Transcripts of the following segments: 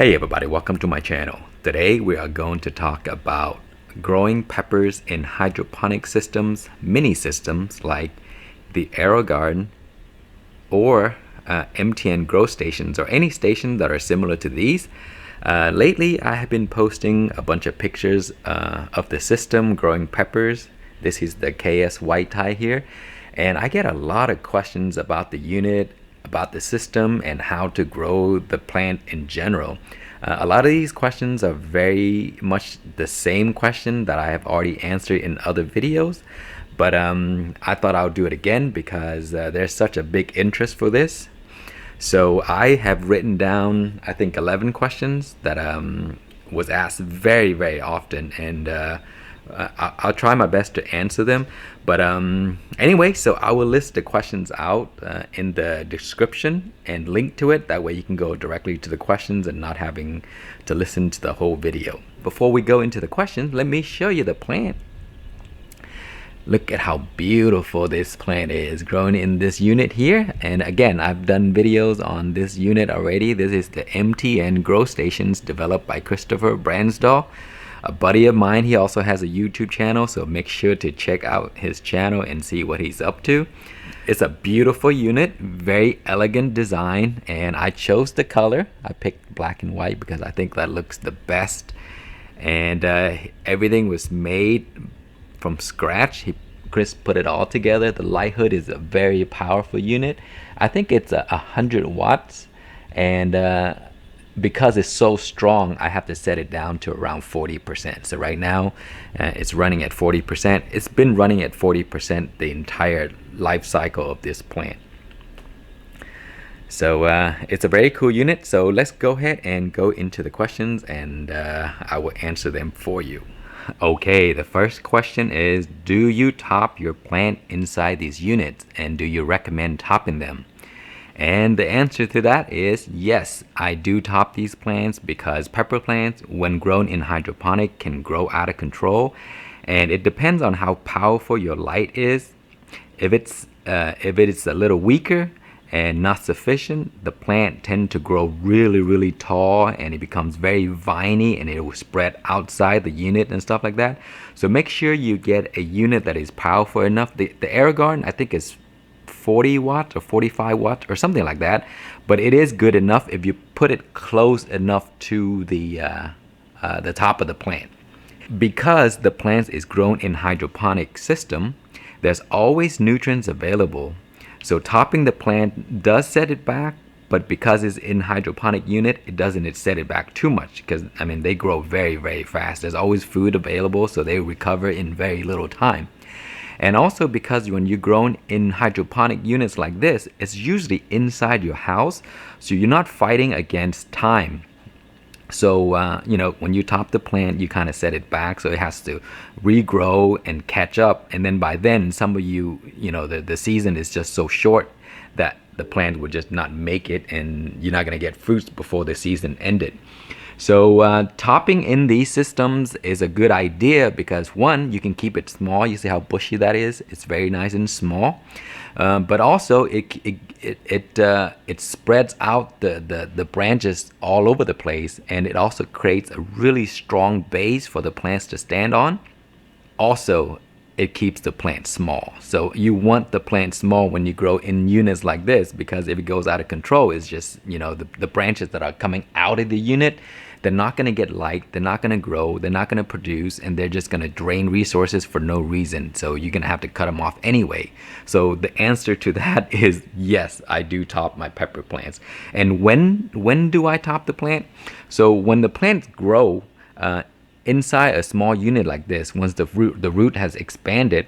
Hey everybody, welcome to my channel. Today we are going to talk about growing peppers in hydroponic systems, mini systems like the AeroGarden or MTN grow stations or any station that are similar to these. Lately I have been posting a bunch of pictures of the system growing peppers. This is the KS white tie here, and I get a lot of questions about the unit, about the system, and how to grow the plant in general. A lot of these questions are very much the same question that I have already answered in other videos, but I thought I would do it again because there's such a big interest for this. So I have written down, I think, 11 questions that was asked very often, and I'll try my best to answer them. But anyway, so I will list the questions out in the description and link to it. That way you can go directly to the questions and not having to listen to the whole video. Before we go into the questions, let me show you the plant. Look at how beautiful this plant is growing in this unit here. And again, I've done videos on this unit already. This is the MTN grow stations developed by Christopher Bransdahl, a buddy of mine. He also has a YouTube channel, so make sure to check out his channel and see what he's up to. It's a beautiful unit, very elegant design, and I chose the color. I picked black and white because I think that looks the best. And everything was made from scratch. Chris put it all together. The light hood is a very powerful unit. I think it's 100 watts, and because it's so strong, I have to set it down to around 40%. So right now it's running at 40%. It's been running at 40% the entire life cycle of this plant. So it's a very cool unit. So let's go ahead and go into the questions, and I will answer them for you. Okay, the first question is, do you top your plant inside these units, and do you recommend topping them? And the answer to that is yes, I do top these plants because pepper plants, when grown in hydroponic, can grow out of control, and it depends on how powerful your light is. If it is a little weaker and not sufficient, the plant tend to grow really tall, and it becomes very viney, and it will spread outside the unit and stuff like that. So make sure you get a unit that is powerful enough. The AeroGarden, I think, is 40 watts or 45 watts or something like that, but it is good enough if you put it close enough to the top of the plant. Because the plant is grown in hydroponic system, there's always nutrients available. So topping the plant does set it back, but because it's in hydroponic unit, it doesn't set it back too much, because I mean they grow very fast. There's always food available, so they recover in very little time. And also because when you're grown in hydroponic units like this, it's usually inside your house, so you're not fighting against time. So you know, when you top the plant, you kind of set it back, so it has to regrow and catch up. And then by then, some of you know, the season is just so short that the plant would just not make it, and you're not going to get fruits before the season ended. So topping in these systems is a good idea because, one, you can keep it small. You see how bushy that is? It's very nice and small. But also it spreads out the branches all over the place, and it also creates a really strong base for the plants to stand on. Also, it keeps the plant small. So you want the plant small when you grow in units like this, because if it goes out of control, it's just, you know, the branches that are coming out of the unit, they're not going to get light, they're not going to grow, they're not going to produce, and they're just going to drain resources for no reason. So you're going to have to cut them off anyway. So the answer to that is yes, I do top my pepper plants. And when do I top the plant? So when the plants grow inside a small unit like this, once the root has expanded,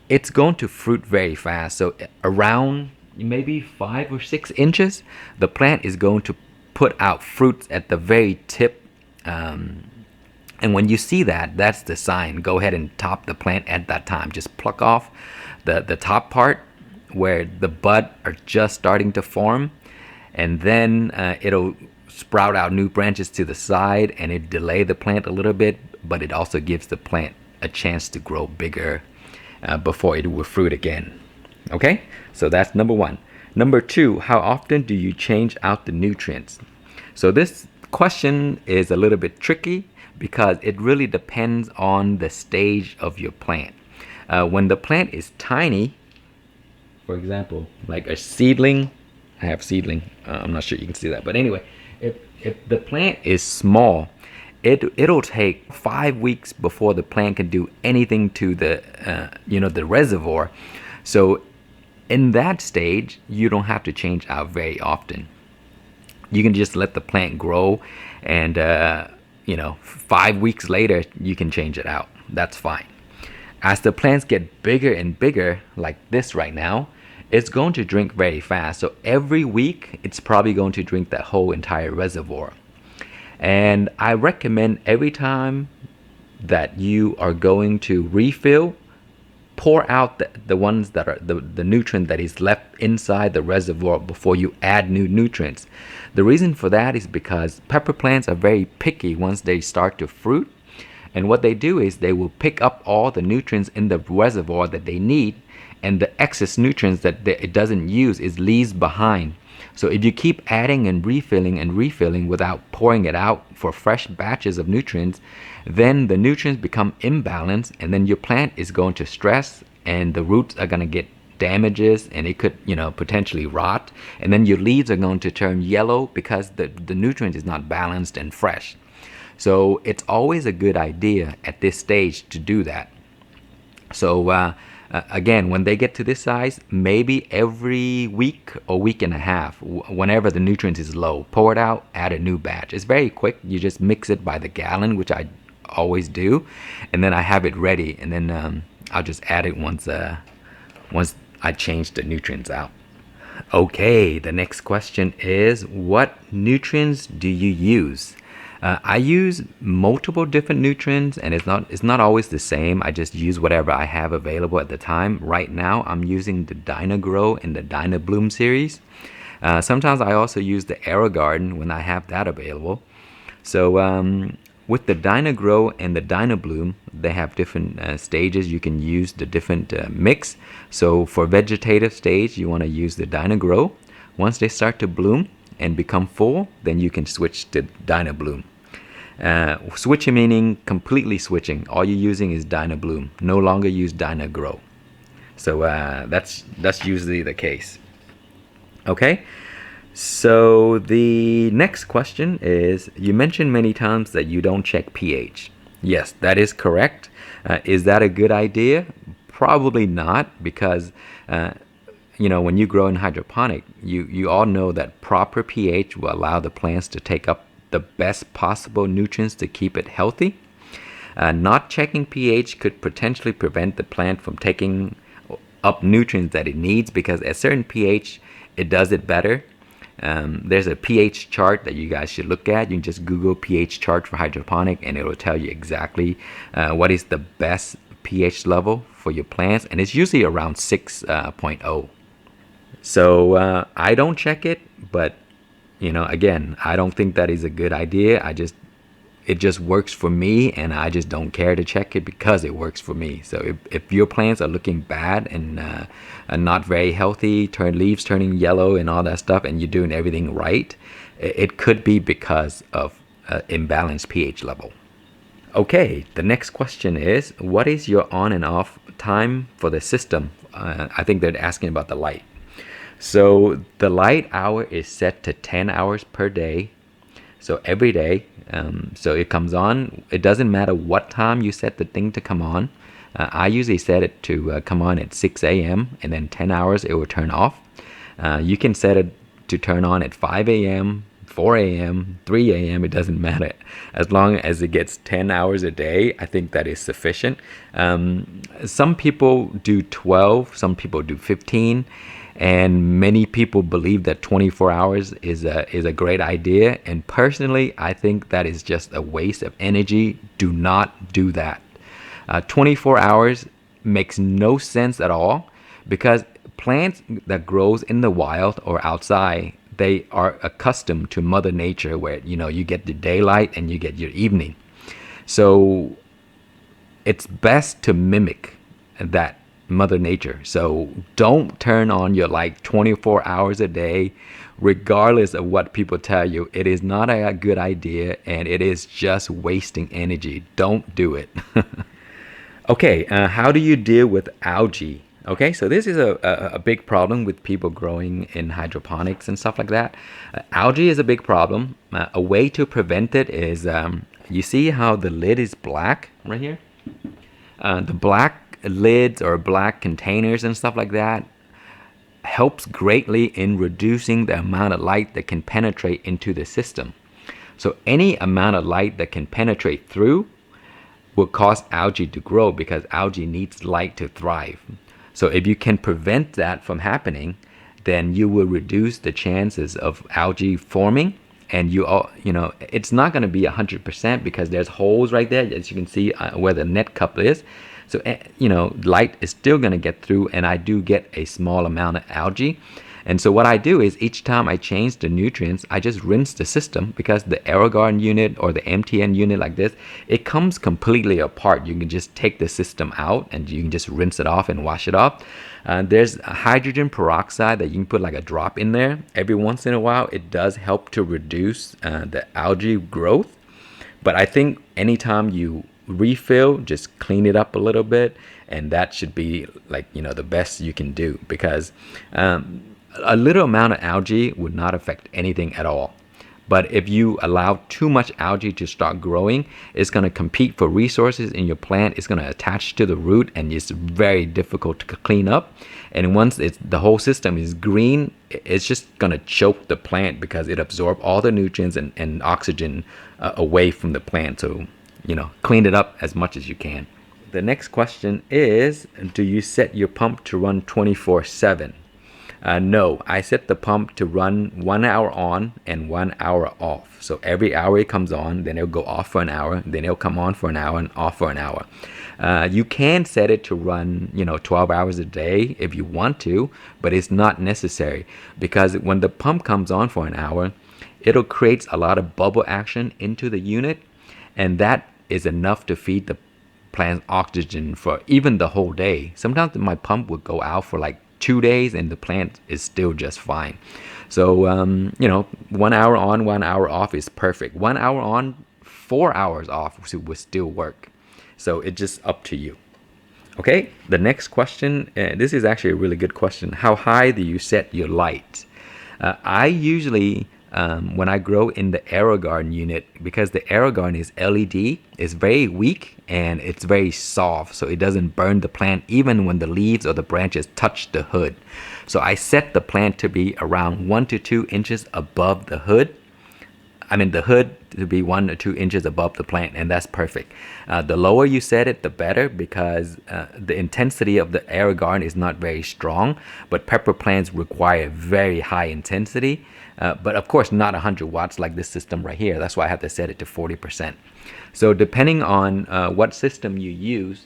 it's going to fruit very fast. So around maybe 5 or 6 inches, the plant is going to put out fruits at the very tip, and when you see that, that's the sign. Go ahead and top the plant at that time. Just pluck off the top part where the bud are just starting to form, and then it'll sprout out new branches to the side, and it delay the plant a little bit, but it also gives the plant a chance to grow bigger before it will fruit again. Okay, so that's number one. Number two, how often do you change out the nutrients? So this question is a little bit tricky because it really depends on the stage of your plant. When the plant is tiny, for example, like a seedling, I have seedling. I'm not sure you can see that, but anyway, if the plant is small, it'll take 5 weeks before the plant can do anything to the reservoir. So in that stage, you don't have to change out very often. You can just let the plant grow, and 5 weeks later you can change it out. That's fine. As the plants get bigger and bigger, like this right now, it's going to drink very fast. So every week it's probably going to drink that whole entire reservoir. And I recommend every time that you are going to refill, pour out the ones that are the nutrient that is left inside the reservoir before you add new nutrients. The reason for that is because pepper plants are very picky once they start to fruit. And what they do is they will pick up all the nutrients in the reservoir that they need, and the excess nutrients that it doesn't use is leaves behind. So if you keep adding and refilling without pouring it out for fresh batches of nutrients, then the nutrients become imbalanced, and then your plant is going to stress, and the roots are going to get damages, and it could potentially rot, and then your leaves are going to turn yellow because the nutrient is not balanced and fresh. So it's always a good idea at this stage to do that. So again, when they get to this size, maybe every week or week and a half, whenever the nutrients is low, pour it out, add a new batch. It's very quick. You just mix it by the gallon, which I always do, and then I have it ready, and then I'll just add it once I change the nutrients out. Okay, the next question is, what nutrients do you use? I use multiple different nutrients, and it's not always the same. I just use whatever I have available at the time. Right now, I'm using the DynaGrow and the DynaBloom series. Sometimes I also use the AeroGarden when I have that available. So with the DynaGrow and the DynaBloom, they have different stages. You can use the different mix. So for vegetative stage, you want to use the DynaGrow. Once they start to bloom and become full, then you can switch to DynaBloom. Switching meaning completely switching. All you're using is DynaBloom. No longer use DynaGrow. So that's usually the case. Okay. So the next question is, you mentioned many times that you don't check pH. Yes, that is correct. Is that a good idea? Probably not, because when you grow in hydroponic, you all know that proper pH will allow the plants to take up the best possible nutrients to keep it healthy. Not checking pH could potentially prevent the plant from taking up nutrients that it needs, because at certain pH, it does it better. There's a pH chart that you guys should look at. You can just Google pH chart for hydroponic, and it will tell you exactly what is the best pH level for your plants, and it's usually around 6.0. So I don't check it, but again, I don't think that is a good idea. It just works for me, and I just don't care to check it because it works for me. So if your plants are looking bad and not very healthy, leaves turning yellow and all that stuff, and you're doing everything right, it could be because of imbalanced pH level. Okay, the next question is, what is your on and off time for the system? I think they're asking about the light. So the light hour is set to 10 hours per day. So every day, so it comes on. It doesn't matter what time you set the thing to come on. I usually set it to come on at 6 a.m. and then 10 hours it will turn off. You can set it to turn on at 5 a.m., 4 a.m., 3 a.m. It doesn't matter. As long as it gets 10 hours a day, I think that is sufficient. Some people do 12, some people do 15. And many people believe that 24 hours is a great idea. And personally, I think that is just a waste of energy. Do not do that. 24 hours makes no sense at all, because plants that grows in the wild or outside, they are accustomed to Mother Nature, where you get the daylight and you get your evening. So it's best to mimic that Mother Nature. So don't turn on your light 24 hours a day, regardless of what people tell you. It is not a good idea, and it is just wasting energy. Don't do it. Okay, how do you deal with algae? Okay, so this is a big problem with people growing in hydroponics and stuff like that. Algae is a big problem. A way to prevent it is, you see how the lid is black right here? The black lids or black containers and stuff like that helps greatly in reducing the amount of light that can penetrate into the system. So any amount of light that can penetrate through will cause algae to grow, because algae needs light to thrive. So if you can prevent that from happening, then you will reduce the chances of algae forming. And it's not going to be 100%, because there's holes right there, as you can see, where the net cup is. So light is still going to get through, and I do get a small amount of algae. And so what I do is, each time I change the nutrients, I just rinse the system, because the AeroGarden unit or the MTN unit like this, it comes completely apart. You can just take the system out and you can just rinse it off and wash it off. There's hydrogen peroxide that you can put like a drop in there. Every once in a while, it does help to reduce the algae growth. But I think anytime you refill, just clean it up a little bit, and that should be like, the best you can do, because a little amount of algae would not affect anything at all. But if you allow too much algae to start growing, it's going to compete for resources in your plant. It's going to attach to the root, and it's very difficult to clean up. And once the whole system is green, it's just going to choke the plant, because it absorbs all the nutrients and oxygen away from the plant. So, clean it up as much as you can. The next question is, do you set your pump to run 24/7? No, I set the pump to run 1 hour on and 1 hour off. So every hour it comes on, then it'll go off for an hour, then it'll come on for an hour and off for an hour. You can set it to run, 12 hours a day if you want to, but it's not necessary, because when the pump comes on for an hour, it'll create a lot of bubble action into the unit, and that is enough to feed the plant oxygen for even the whole day. Sometimes my pump would go out for like 2 days and the plant is still just fine. So 1 hour on, 1 hour off is perfect. 1 hour on, 4 hours off would still work. So it's just up to you. Okay, the next question, this is actually a really good question. How high do you set your light? I usually, when I grow in the AeroGarden unit, because the AeroGarden is LED, it's very weak and it's very soft, so it doesn't burn the plant even when the leaves or the branches touch the hood. So I set the plant to be around 1 to 2 inches above the hood. The hood to be 1 or 2 inches above the plant, and that's perfect. The lower you set it, the better, because the intensity of the AeroGarden is not very strong, but pepper plants require very high intensity, but of course not 100 watts like this system right here. That's why I have to set it to 40%. So depending on what system you use,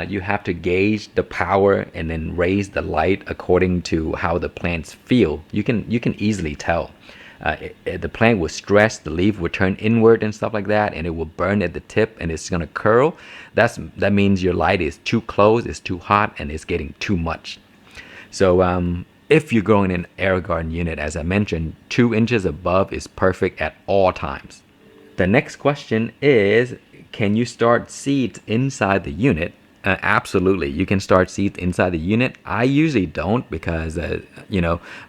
you have to gauge the power and then raise the light according to how the plants feel. You can easily tell. The plant will stress, the leaf will turn inward and stuff like that, and it will burn at the tip and it's gonna curl. That means your light is too close, it's too hot, and it's getting too much. So if you're growing an AeroGarden unit, as I mentioned, 2 inches above is perfect at all times. The next question is, can you start seeds inside the unit? Absolutely, you can start seeds inside the unit. I usually don't, because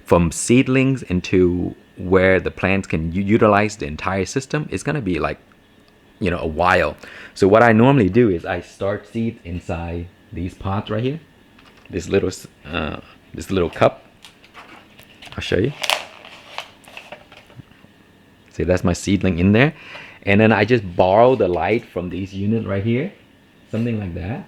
from seedlings into where the plants can utilize the entire system, it's going to be like a while. So what I normally do is I start seeds inside these pots right here, this little cup. I'll show you. See, that's my seedling in there, and then I just borrow the light from these units right here, something like that,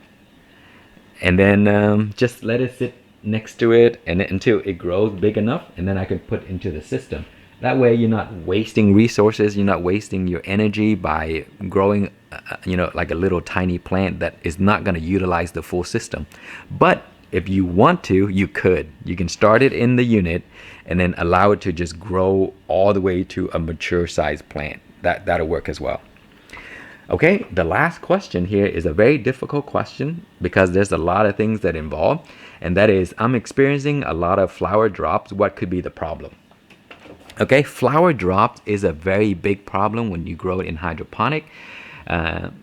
and then just let it sit next to it and until it grows big enough, and then I can put into the system. That way you're not wasting resources, you're not wasting your energy by growing like a little tiny plant that is not going to utilize the full system. But if you want to, you can start it in the unit and then allow it to just grow all the way to a mature size plant. That'll work as well. Okay, the last question here is a very difficult question because there's a lot of things that involve, and that is, I'm experiencing a lot of flower drops. What could be the problem? Okay, flower drops is a very big problem when you grow it in hydroponic.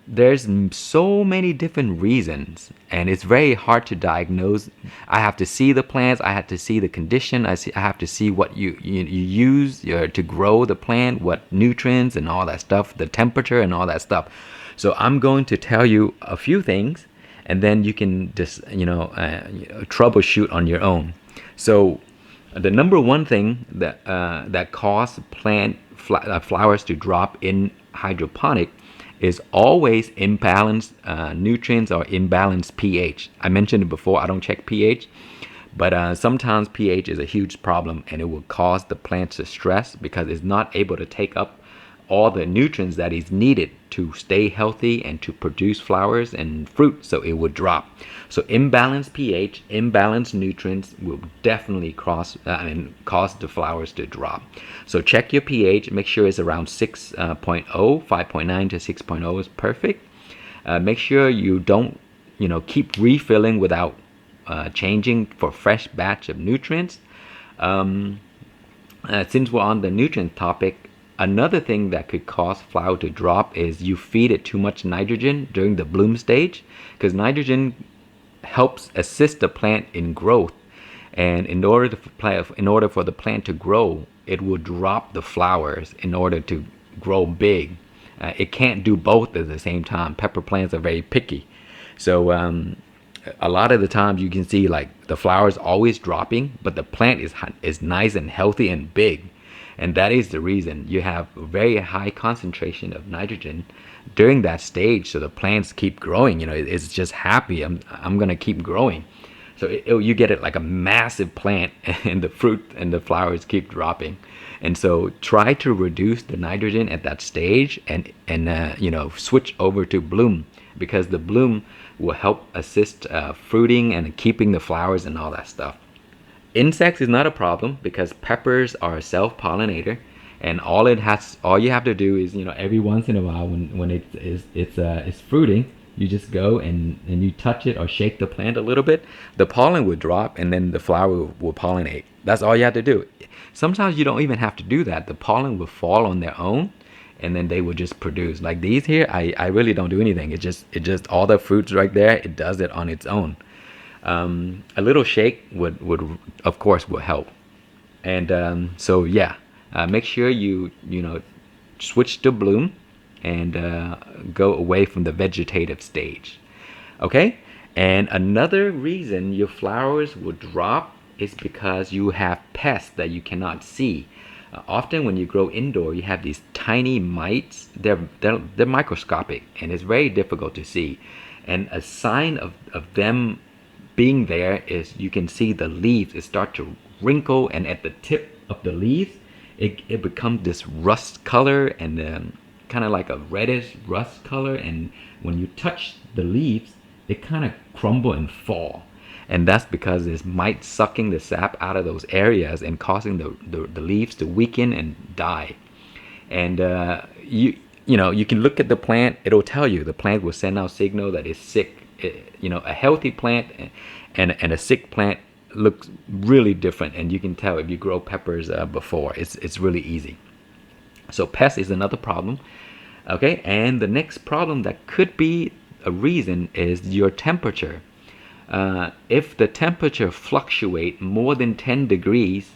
There's so many different reasons, and it's very hard to diagnose. I have to see the plants. I have to see the condition. I have to see what you use to grow the plant, what nutrients and all that stuff, the temperature and all that stuff. So I'm going to tell you a few things, and then you can just troubleshoot on your own. So the number one thing that causes flowers to drop in hydroponic is always imbalanced nutrients or imbalanced pH. I mentioned it before, I don't check pH, but sometimes pH is a huge problem, and it will cause the plant to stress because it's not able to take up all the nutrients that is needed to stay healthy and to produce flowers and fruit, so it would drop. So imbalanced pH, imbalanced nutrients will definitely cause the flowers to drop. So check your pH, make sure it's around 6.0, 5.9 to 6.0 is perfect. Make sure you don't keep refilling without changing for fresh batch of nutrients. Since we're on the nutrient topic, another thing that could cause flower to drop is you feed it too much nitrogen during the bloom stage, because nitrogen helps assist the plant in growth, and in order for the plant to grow, it will drop the flowers in order to grow big. It can't do both at the same time. Pepper plants are very picky, so a lot of the times you can see like the flowers always dropping, but the plant is nice and healthy and big. And that is the reason you have a very high concentration of nitrogen during that stage, so the plants keep growing. It's just happy. I'm gonna keep growing. So you get it like a massive plant, and the fruit and the flowers keep dropping. And so try to reduce the nitrogen at that stage, and switch over to bloom, because the bloom will help assist fruiting and keeping the flowers and all that stuff. Insects is not a problem because peppers are a self-pollinator, and all you have to do is every once in a while when it's fruiting, you just go and you touch it or shake the plant a little bit, the pollen will drop, and then the flower will pollinate. That's all you have to do. Sometimes you don't even have to do that. The pollen will fall on their own, and then they will just produce. Like these here, I really don't do anything. It just all the fruits right there, it does it on its own. A little shake would of course will help. And so yeah, make sure you switch to bloom, and go away from the vegetative stage. Okay, and another reason your flowers will drop is because you have pests that you cannot see. Often when you grow indoor, you have these tiny mites. They're microscopic, and it's very difficult to see. And a sign of them being there is you can see the leaves, it start to wrinkle, and at the tip of the leaves it becomes this rust color, and kind of like a reddish rust color, and when you touch the leaves it kind of crumble and fall, and that's because it's mites sucking the sap out of those areas and causing the leaves to weaken and die. And you can look at the plant, it'll tell you, the plant will send out signal that it's sick. A healthy plant and a sick plant looks really different, and you can tell if you grow peppers before. It's really easy. So pest is another problem. Okay, and the next problem that could be a reason is your temperature. If the temperature fluctuate more than 10 degrees,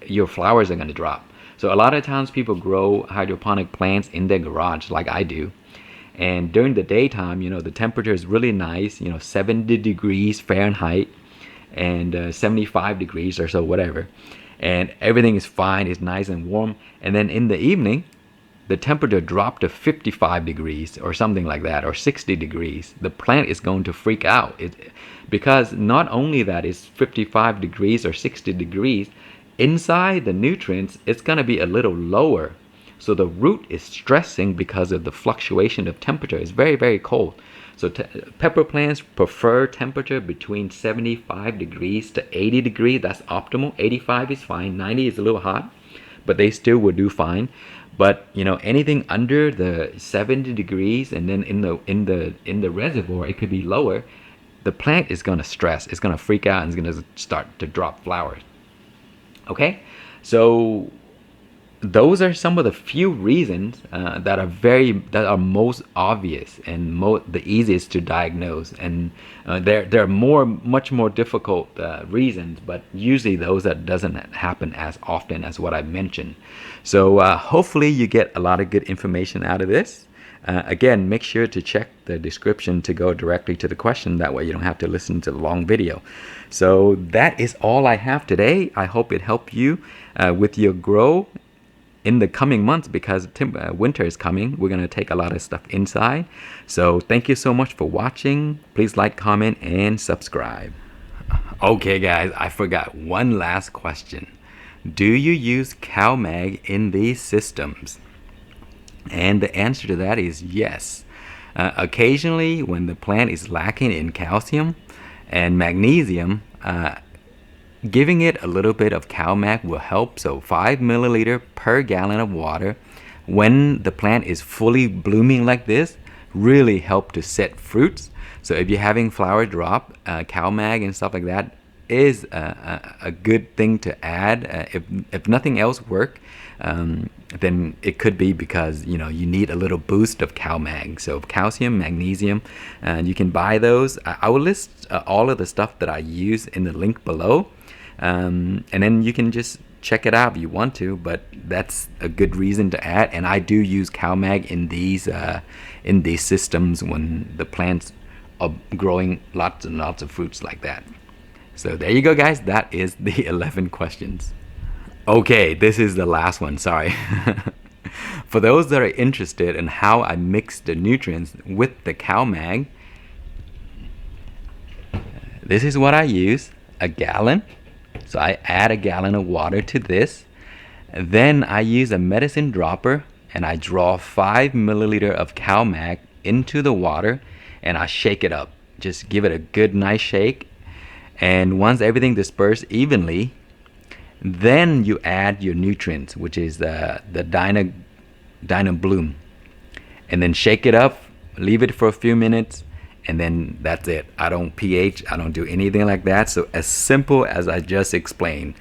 your flowers are going to drop. So a lot of times people grow hydroponic plants in their garage like I do. And during the daytime, the temperature is really nice, 70 degrees Fahrenheit and 75 degrees or so, whatever. And everything is fine, it's nice and warm. And then in the evening, the temperature dropped to 55 degrees or something like that, or 60 degrees. The plant is going to freak out. Because not only that it's 55 degrees or 60 degrees, inside the nutrients, it's going to be a little lower. So the root is stressing because of the fluctuation of temperature. It's very, very cold. So pepper plants prefer temperature between 75 degrees to 80 degrees. That's optimal. 85 is fine. 90 is a little hot, but they still will do fine. But you know, anything under the 70 degrees, and then in the reservoir it could be lower, the plant is going to stress, it's going to freak out, and it's going to start to drop flowers. Okay, so those are some of the few reasons that are most obvious and the easiest to diagnose, and there are much more difficult reasons, but usually those that doesn't happen as often as what I mentioned. So hopefully you get a lot of good information out of this. Again, make sure to check the description to go directly to the question. That way you don't have to listen to the long video. So that is all I have today. I hope it helped you with your grow in the coming months, because winter is coming. We're going to take a lot of stuff inside. So thank you so much for watching. Please like, comment, and subscribe. Okay guys, I forgot one last question. Do you use CalMag in these systems? And the answer to that is yes. Occasionally, when the plant is lacking in calcium and magnesium, giving it a little bit of CalMag will help. So 5 milliliter per gallon of water when the plant is fully blooming like this really help to set fruits. So if you're having flower drop, CalMag and stuff like that is a good thing to add. If nothing else work, then it could be because you need a little boost of CalMag. So calcium, magnesium, you can buy those. I will list all of the stuff that I use in the link below, and then you can just check it out if you want to. But that's a good reason to add. And I do use CalMag in these systems when the plants are growing lots and lots of fruits like that. So there you go, guys. That is the 11 questions. Okay, this is the last one, sorry. For those that are interested in how I mix the nutrients with the CalMag, this is what I use, a gallon. So I add a gallon of water to this. Then I use a medicine dropper and I draw 5 milliliter of CalMag into the water and I shake it up. Just give it a good nice shake. And once everything disperses evenly, then you add your nutrients, which is the Dyna Bloom, and then shake it up, leave it for a few minutes, and then that's it. I don't pH, I don't do anything like that. So as simple as I just explained.